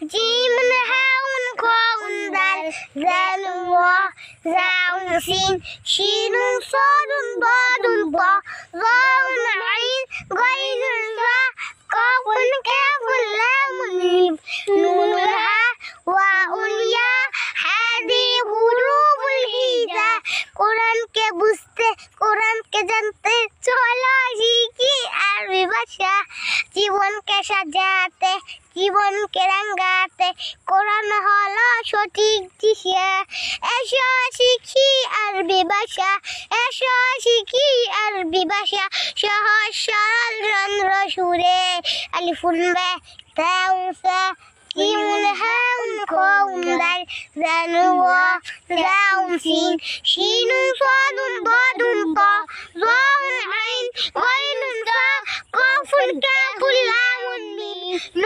جيم هاء خاء دال ذال واو زاء سين شين صاد ضاد ضاء ظاء عين غين ذاء قاف كاف لام ميم نون هاء واو ياء هذه حروف الهجاء কোরআনকে বুঝতে কোরআনকে জানতে চলো শিখি আরবি ভাষা জীবনকে সাজাতে জীবনকে রাঙাতে কোরআন হলো সঠিক দিশা এসো শিখি আরবি ভাষা এসো শিখি আরবি ভাষা সহজ সরল রন্ধ্র সুরে আলিফুন বে তাউন সা جيم هاء خاء دال ذال واو زاء سين شين صاد ضاد طاء ظاء عين غين ذاء قاف كاف لام ميم